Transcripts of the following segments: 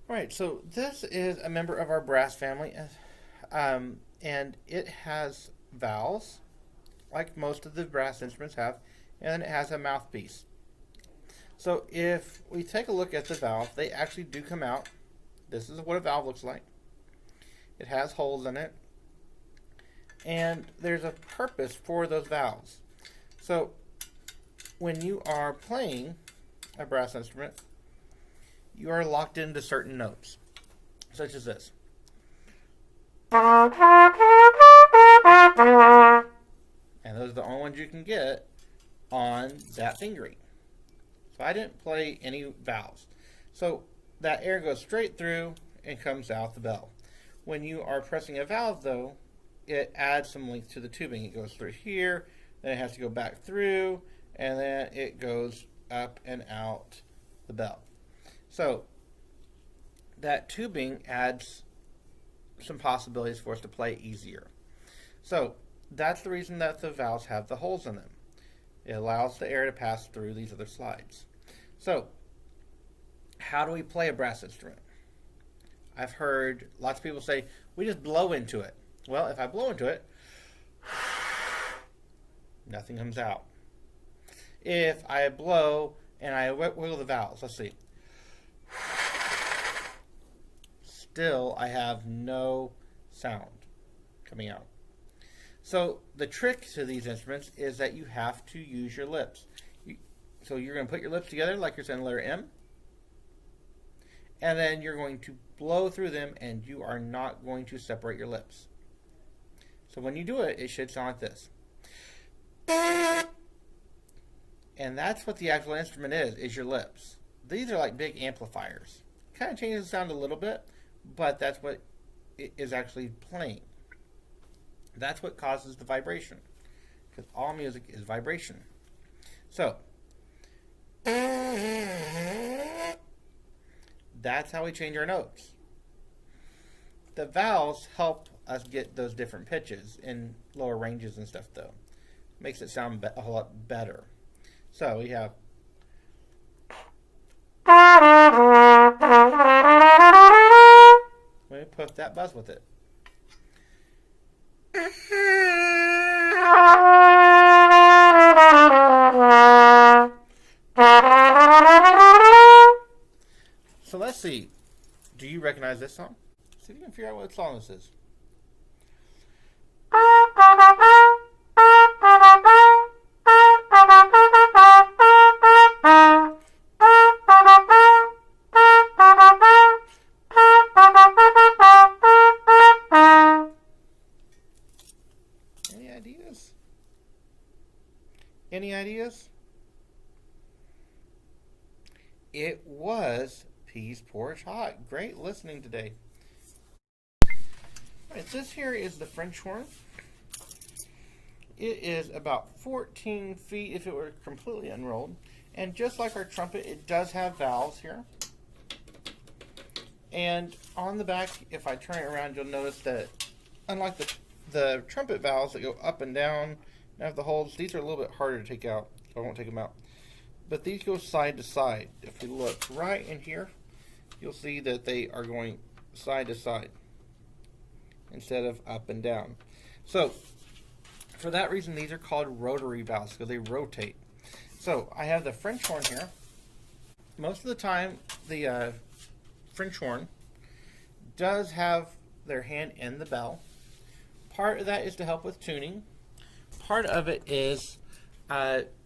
Right, so this is a member of our brass family, and it has valves, like most of the brass instruments have, and it has a mouthpiece. So if we take a look at the valve, they actually do come out. This is what a valve looks like. It has holes in it, and there's a purpose for those valves. So when you are playing a brass instrument, you are locked into certain notes, such as this. And those are the only ones you can get on that fingering. So I didn't play any valves. So that air goes straight through and comes out the bell. When you are pressing a valve, though, it adds some length to the tubing. It goes through here, then it has to go back through, and then it goes up and out the bell. So that tubing adds some possibilities for us to play easier. So that's the reason that the valves have the holes in them. It allows the air to pass through these other slides. So how do we play a brass instrument? I've heard lots of people say, we just blow into it. Well, if I blow into it, nothing comes out. If I blow and I wiggle the valves, let's see. Still, I have no sound coming out. So the trick to these instruments is that you have to use your lips. So you're going to put your lips together like you're saying the letter M, and then you're going to blow through them, and you are not going to separate your lips. So when you do it, it should sound like this. And that's what the actual instrument is your lips. These are like big amplifiers. Kind of changes the sound a little bit, but that's what it is actually playing. That's what causes the vibration, because all music is vibration. So that's how we change our notes. The valves help us get those different pitches in lower ranges and stuff, though. Makes it sound a whole lot better. So we have. Let me put that buzz with it. So let's see. Do you recognize this song? See if you can figure out what song this is. Any ideas? Any ideas? It was Peas Porridge Hot. Great listening today. Alright, this here is the French horn. It is about 14 feet if it were completely unrolled. And just like our trumpet, it does have valves here. And on the back, if I turn it around, you'll notice that unlike the trumpet valves that go up and down and have the holes, these are a little bit harder to take out, so I won't take them out. But these go side to side. If we look right in here, you'll see that they are going side to side instead of up and down. So for that reason, these are called rotary valves because they rotate. So I have the French horn here. Most of the time, the French horn does have their hand in the bell. Part of that is to help with tuning. Part of it is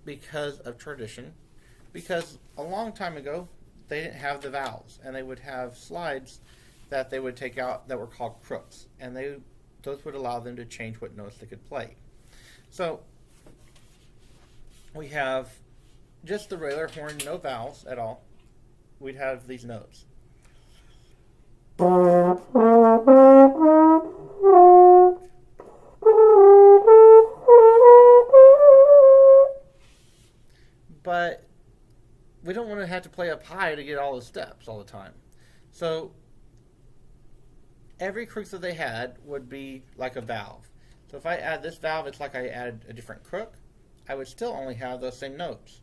because of tradition. Because a long time ago, they didn't have the valves, and they would have slides that they would take out that were called crooks, and those would allow them to change what notes they could play. So we have just the regular horn, no valves at all. We'd have these notes. But we don't want to have to play up high to get all the steps all the time. So every crook that they had would be like a valve. So if I add this valve, it's like I added a different crook. I would still only have those same notes.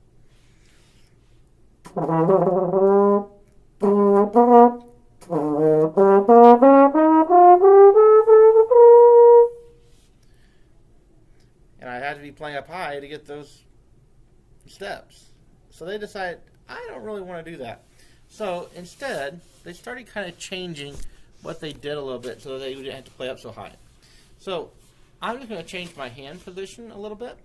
those steps. So they decided, I don't really want to do that. So instead, they started kind of changing what they did a little bit so that they didn't have to play up so high. So I'm just going to change my hand position a little bit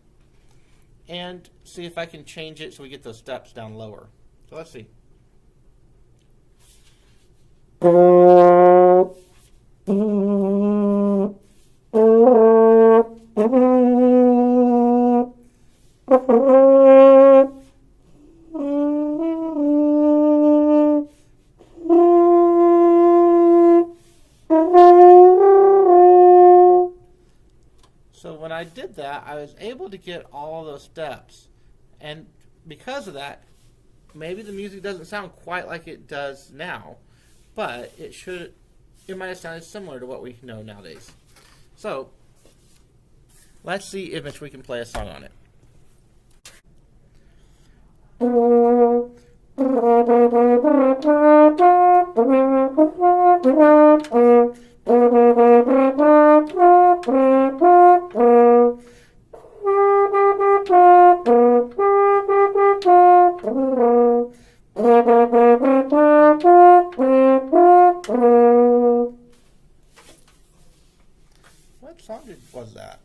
and see if I can change it so we get those steps down lower. So let's see. So when I did that, I was able to get all those steps. And because of that, maybe the music doesn't sound quite like it does now, but it might have sounded similar to what we know nowadays. So let's see if we can play a song on it. What song was that?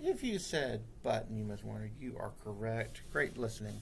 If you said Button, you must wonder, you are correct. Great listening.